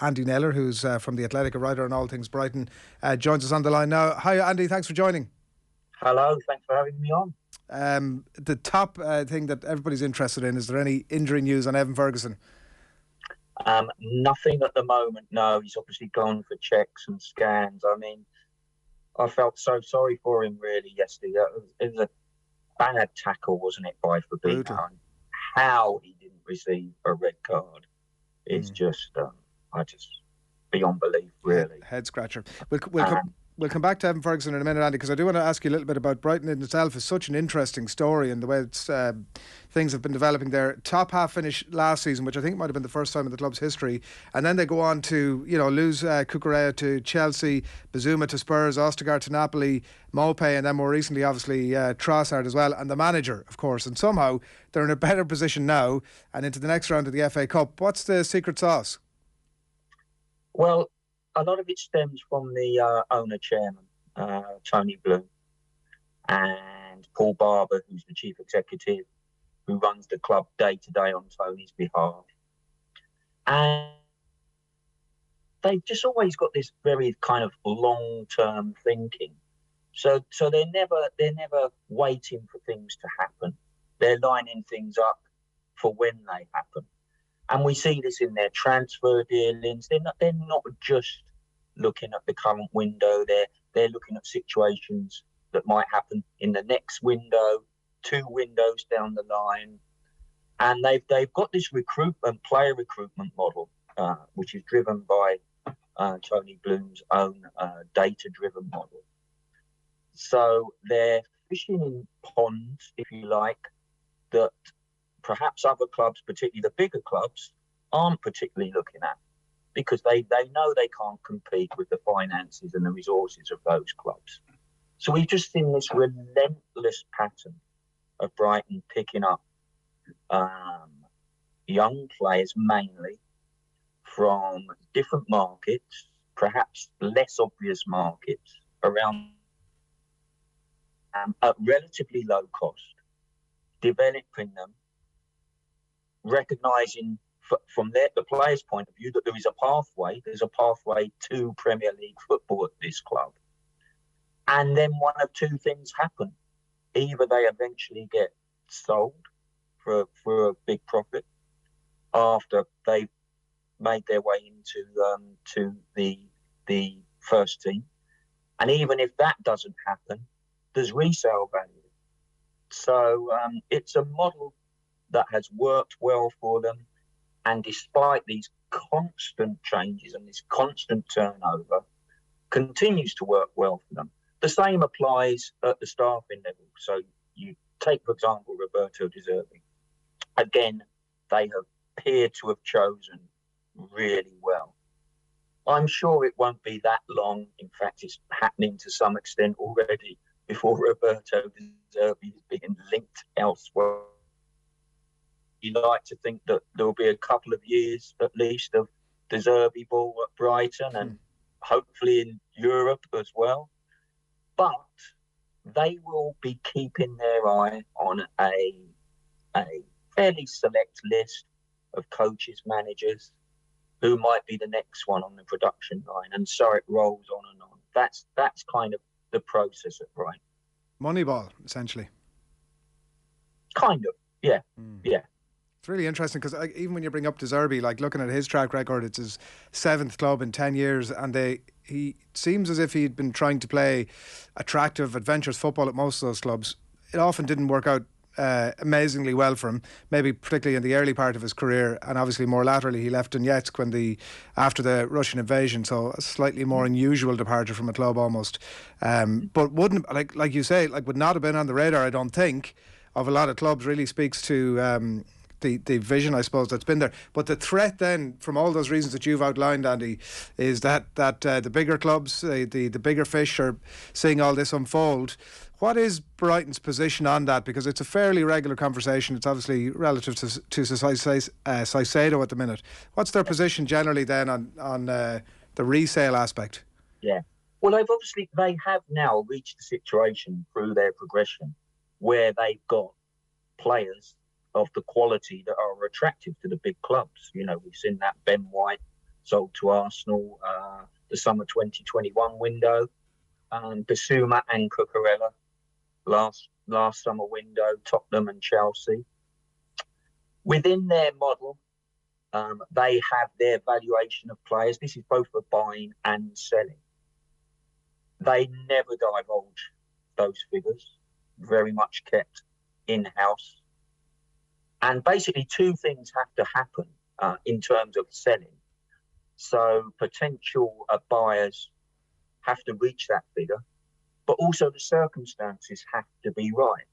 Andy Naylor, who's from The Athletic, a writer on all things Brighton, joins us on the line now. Hi, Andy. Thanks for joining. Hello. Thanks for having me on. The top thing that everybody's interested in, is there any injury news on Evan Ferguson? Nothing at the moment, no. He's obviously gone for checks and scans. I mean, I felt so sorry for him really yesterday. It was a bad tackle, wasn't it, by Fabinho? And how he didn't receive a red card is just beyond belief, really. Head scratcher. We'll come back to Evan Ferguson in a minute, Andy, because I do want to ask you a little bit about Brighton in itself. It's such an interesting story, and the way things have been developing there. Top half finish last season, which I think might have been the first time in the club's history, and then they go on to lose Cucurella to Chelsea, Bazuma to Spurs, Ostergaard to Napoli, Maupay, and then more recently, obviously, Trossard as well, and the manager, of course. And somehow they're in a better position now and into the next round of the FA Cup. What's the secret sauce? Well, a lot of it stems from the owner-chairman, Tony Bloom, and Paul Barber, who's the chief executive, who runs the club day-to-day on Tony's behalf. And they've just always got this very kind of long-term thinking. So they're never waiting for things to happen. They're lining things up for when they happen. And we see this in their transfer dealings. They're not just looking at the current window. They're looking at situations that might happen in the next window, 2 windows down the line. And they've got this player recruitment model, which is driven by Tony Bloom's own data-driven model. So they're fishing in ponds, if you like, that perhaps other clubs, particularly the bigger clubs, aren't particularly looking at, because they know they can't compete with the finances and the resources of those clubs. So we've just seen this relentless pattern of Brighton picking up young players, mainly from different markets, perhaps less obvious markets, around at relatively low cost, developing them, recognising from the player's point of view that there's a pathway to Premier League football at this club. And then one of two things happen. Either they eventually get sold for a big profit after they've made their way into to the first team. And even if that doesn't happen, there's resale value. So it's a model that has worked well for them. And despite these constant changes and this constant turnover, continues to work well for them. The same applies at the staffing level. So you take, for example, Roberto De Zerbi. Again, they appear to have chosen really well. I'm sure it won't be that long. In fact, it's happening to some extent already before Roberto De Zerbi is being linked elsewhere. You like to think that there will be a couple of years at least of De Zerbi ball at Brighton and hopefully in Europe as well. But they will be keeping their eye on a fairly select list of coaches, managers, who might be the next one on the production line. And so it rolls on and on. That's kind of the process at Brighton. Moneyball, essentially. Kind of, yeah, yeah. It's really interesting because even when you bring up De Zerbi, like looking at his track record, it's his 7th club in 10 years, and he seems as if he'd been trying to play attractive, adventurous football at most of those clubs. It often didn't work out amazingly well for him, maybe particularly in the early part of his career, and obviously more laterally he left Donetsk after the Russian invasion, so a slightly more unusual departure from a club almost. But wouldn't, like you say, would not have been on the radar, I don't think, of a lot of clubs. Really speaks to the vision, I suppose, that's been there. But the threat then, from all those reasons that you've outlined, Andy, is that the bigger clubs, the bigger fish, are seeing all this unfold. What is Brighton's position on that? Because it's a fairly regular conversation. It's obviously relative to Caicedo at the minute. What's their position generally then on the resale aspect? Yeah. Well, they have now reached a situation through their progression where they've got players of the quality that are attractive to the big clubs. You know, we've seen that Ben White sold to Arsenal the summer 2021 window. Bissouma and Cucurella last summer window, Tottenham and Chelsea. Within their model, they have their valuation of players. This is both for buying and selling. They never divulge those figures, very much kept in-house. And basically two things have to happen in terms of selling. So potential buyers have to reach that figure, but also the circumstances have to be right.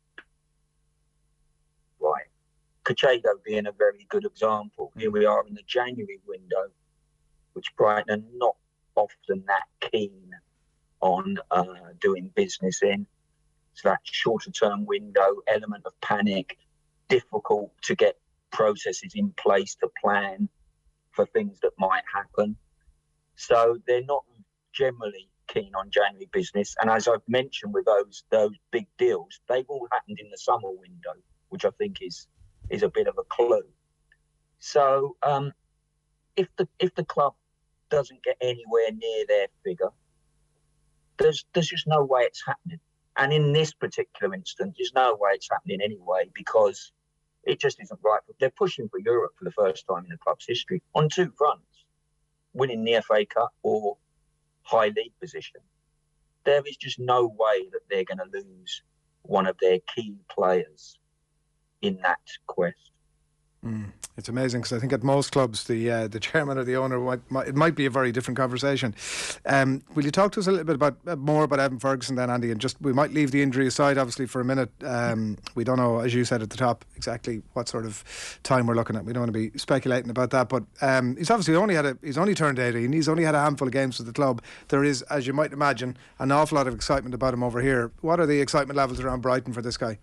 Caicedo being a very good example. Here we are in the January window, which Brighton are not often that keen on doing business in. So that shorter term window, element of panic, difficult to get processes in place to plan for things that might happen. So they're not generally keen on January business. And as I've mentioned with those big deals, they've all happened in the summer window, which I think is a bit of a clue. So if the club doesn't get anywhere near their figure, there's just no way it's happening. And in this particular instance, there's no way it's happening anyway, because it just isn't right. They're pushing for Europe for the first time in the club's history on two fronts, winning the FA Cup or high league position. There is just no way that they're going to lose one of their key players in that quest. It's amazing, because I think at most clubs the chairman or the owner it might be a very different conversation. Will you talk to us a little bit more about Evan Ferguson then, Andy? And just, we might leave the injury aside obviously for a minute. We don't know, as you said at the top, exactly what sort of time we're looking at. We don't want to be speculating about that, but he's obviously he's only turned 18. He's only had a handful of games with the club. There is, as you might imagine, an awful lot of excitement about him over here. What are the excitement levels around Brighton for this guy?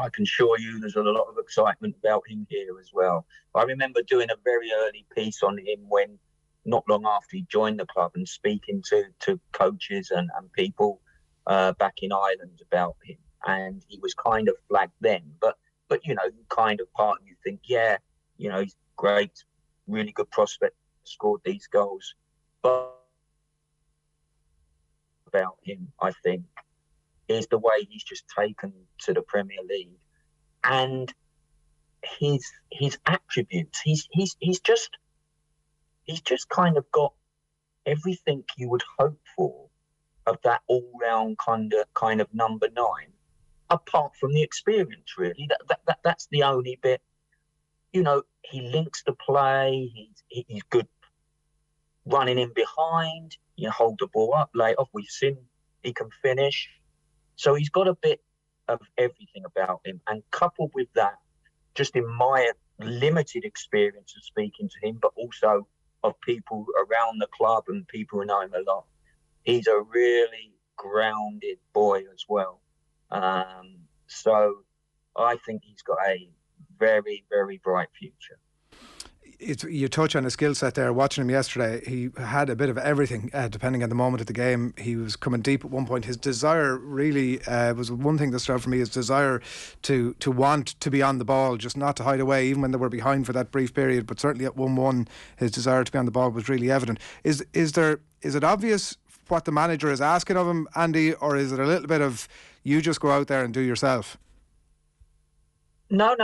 I can assure you there's a lot of excitement about him here as well. I remember doing a very early piece on him when, not long after he joined the club, and speaking to coaches and people back in Ireland about him. And he was kind of flagged then. But you know, kind of part of you think, yeah, you know, he's great, really good prospect, scored these goals. But about him, I think, is the way he's just taken to the Premier League, and his attributes. He's just kind of got everything you would hope for of that all-round kind of number 9, apart from the experience. Really, that's the only bit. You know, he links the play. He's good running in behind. You hold the ball up, lay off. We've seen he can finish. So he's got a bit of everything about him. And coupled with that, just in my limited experience of speaking to him, but also of people around the club and people who know him a lot, he's a really grounded boy as well. So I think he's got a very, very bright future. You touch on his skill set there. Watching him yesterday, he had a bit of everything, depending on the moment of the game. He was coming deep at one point. His desire really was one thing that stood out for me, his desire to want to be on the ball, just not to hide away, even when they were behind for that brief period. But certainly at 1-1, his desire to be on the ball was really evident. Is it obvious what the manager is asking of him, Andy, or is it a little bit of, you just go out there and do yourself? No.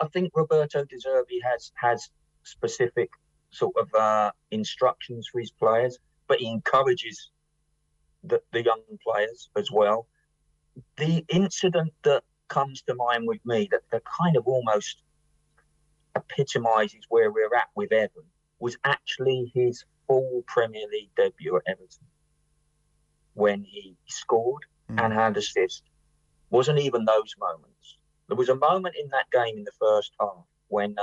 I think Roberto De Zerbi has specific sort of instructions for his players, but he encourages the young players as well. The incident that comes to mind with me that kind of almost epitomises where we're at with Evan was actually his full Premier League debut at Everton, when he scored and had assist. Wasn't even those moments. There was a moment in that game in the first half when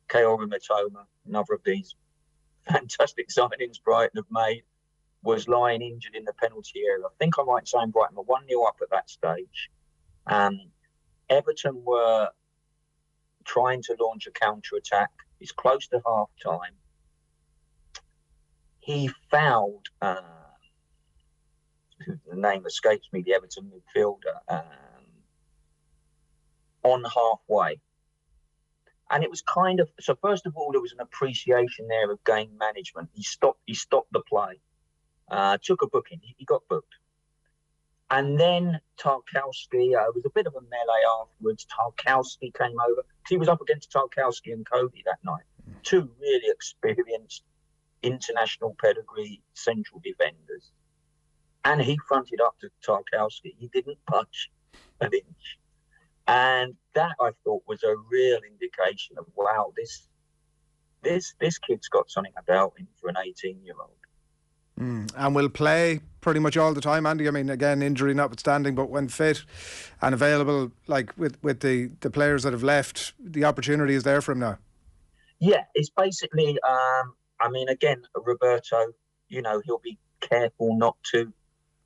Kaoru Mitoma, another of these fantastic signings Brighton have made, was lying injured in the penalty area. I think I might say Brighton were 1-0 up at that stage. Everton were trying to launch a counter-attack. It's close to half-time. He fouled, the name escapes me, the Everton midfielder, on halfway. And it was kind of, so first of all, there was an appreciation there of game management. He stopped the play, took a booking, he got booked. And then Tarkowski, it was a bit of a melee afterwards. Tarkowski came over. He was up against Tarkowski and Cody that night. Two really experienced international pedigree central defenders. And he fronted up to Tarkowski. He didn't budge an inch. And that, I thought, was a real indication of, wow, this kid's got something about him for an 18-year-old. And will play pretty much all the time, Andy. I mean, again, injury notwithstanding, but when fit and available, like with the players that have left, the opportunity is there for him now. Yeah, it's basically, I mean, again, Roberto, you know, he'll be careful not to,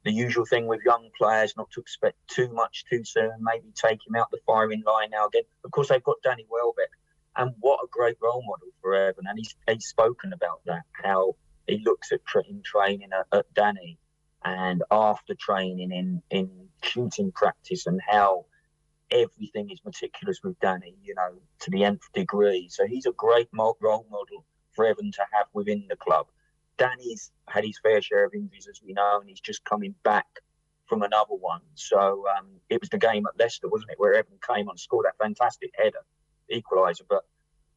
the usual thing with young players, not to expect too much too soon, maybe take him out the firing line now again. Of course, they've got Danny Welbeck, and what a great role model for Evan. And he's spoken about that, how he looks at training at Danny and after training in shooting practice, and how everything is meticulous with Danny, you know, to the nth degree. So he's a great role model for Evan to have within the club. Danny's had his fair share of injuries, as we know, and he's just coming back from another one. So it was the game at Leicester, wasn't it, where Evan came on, scored that fantastic header, equaliser, but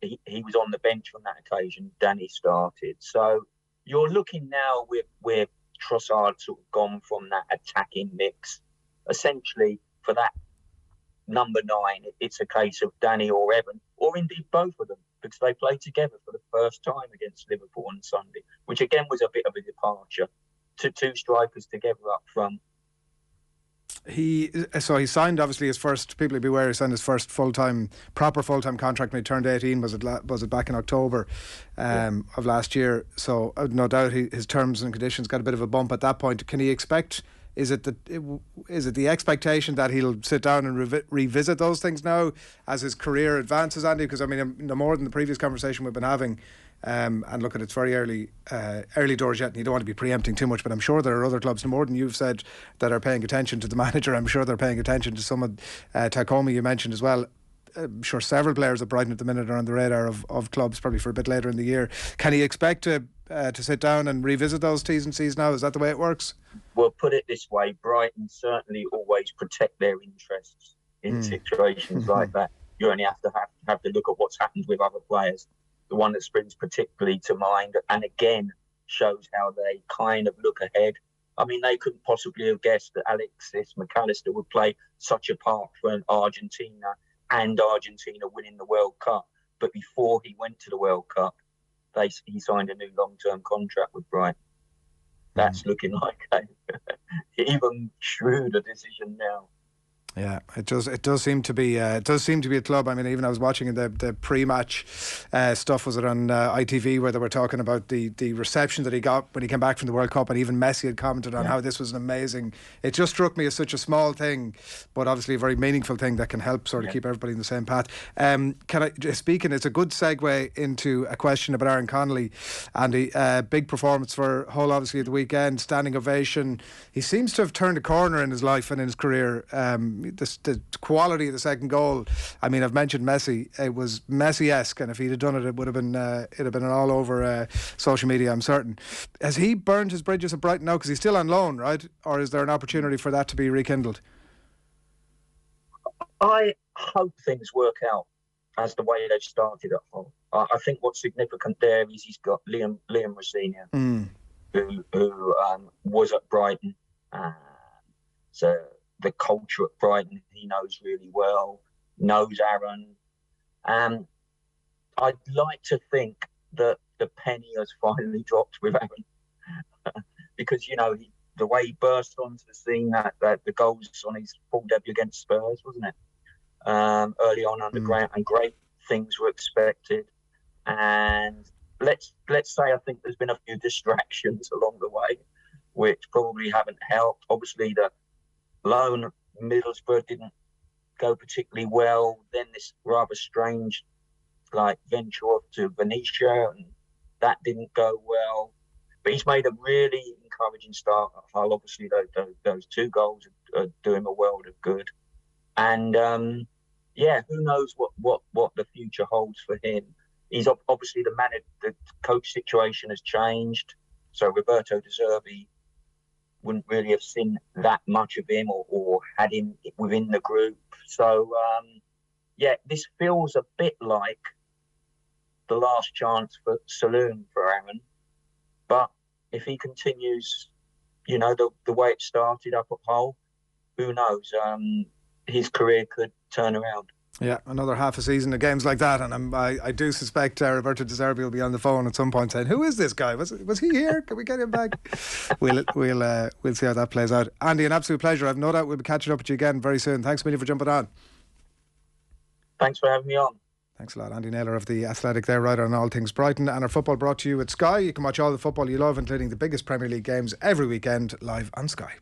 he was on the bench on that occasion. Danny started. So you're looking now with Trossard sort of gone from that attacking mix. Essentially, for that number 9, it's a case of Danny or Evan, or indeed both of them, because they played together for the first time against Liverpool on Sunday, which again was a bit of a departure. Two strikers together up front. He signed obviously his first, people be aware, he signed his first proper full-time contract when he turned 18. Was it back in October of last year? So no doubt his terms and conditions got a bit of a bump at that point. Can he expect? Is it the expectation that he'll sit down and revisit those things now as his career advances, Andy? Because I mean, no more than the previous conversation we've been having. And look, it's very early doors yet, and you don't want to be preempting too much, but I'm sure there are other clubs, no more than you've said, that are paying attention to the manager. I'm sure they're paying attention to some of Takoma you mentioned as well. I'm sure several players at Brighton at the minute are on the radar of clubs probably for a bit later in the year. Can he expect to sit down and revisit those T's and C's now? Is that the way it works? Well, put it this way, Brighton certainly always protect their interests in situations like that. You only have to look at what's happened with other players. The one that springs particularly to mind, and again shows how they kind of look ahead. I mean, they couldn't possibly have guessed that Alexis McAllister would play such a part for Argentina and Argentina winning the World Cup. But before he went to the World Cup, he signed a new long-term contract with Brighton. That's looking like an even shrewder decision now. Yeah, it does seem to be a club. I mean, even I was watching the pre-match stuff. Was it on ITV where they were talking about the reception that he got when he came back from the World Cup, and even Messi had commented on how this was an amazing. It just struck me as such a small thing, but obviously a very meaningful thing that can help sort of keep everybody in the same path. It's a good segue into a question about Aaron Connolly, and a big performance for Hull obviously at the weekend, standing ovation. He seems to have turned a corner in his life and in his career. The quality of the second goal. I mean, I've mentioned Messi. It was Messi-esque, and if he'd have done it, it would have been all over social media, I'm certain. Has he burned his bridges at Brighton now? Because he's still on loan, right? Or is there an opportunity for that to be rekindled? I hope things work out as the way they've started at Hull. I think what's significant there is he's got Liam Rosenior, who was at Brighton. So the culture at Brighton he knows really well, knows Aaron. I'd like to think that the penny has finally dropped with Aaron because, you know, the way he burst onto the scene, that the goals on his full debut against Spurs, wasn't it? Early on underground, and great things were expected. And let's say I think there's been a few distractions along the way, which probably haven't helped. Obviously, the loan Middlesbrough didn't go particularly well. Then this rather strange venture off to Venetia, and that didn't go well. But he's made a really encouraging start at Hull. Obviously, those 2 goals are doing a world of good. And yeah, who knows what the future holds for him. He's obviously the coach situation has changed. So Roberto De Zerbi wouldn't really have seen that much of him or had him within the group. So, yeah, this feels a bit like the last chance for Saloon for Aaron. But if he continues, the way it started up at Hull, who knows? His career could turn around. Yeah, another half a season of games like that, and I do suspect Roberto De Zerbi will be on the phone at some point saying, "Who is this guy? Was he here? Can we get him back?" We'll see how that plays out. Andy, an absolute pleasure. I've no doubt we'll be catching up with you again very soon. Thanks a million for jumping on. Thanks for having me on. Thanks a lot. Andy Naylor of The Athletic there, writer on all things Brighton. And our football brought to you at Sky. You can watch all the football you love, including the biggest Premier League games every weekend live on Sky.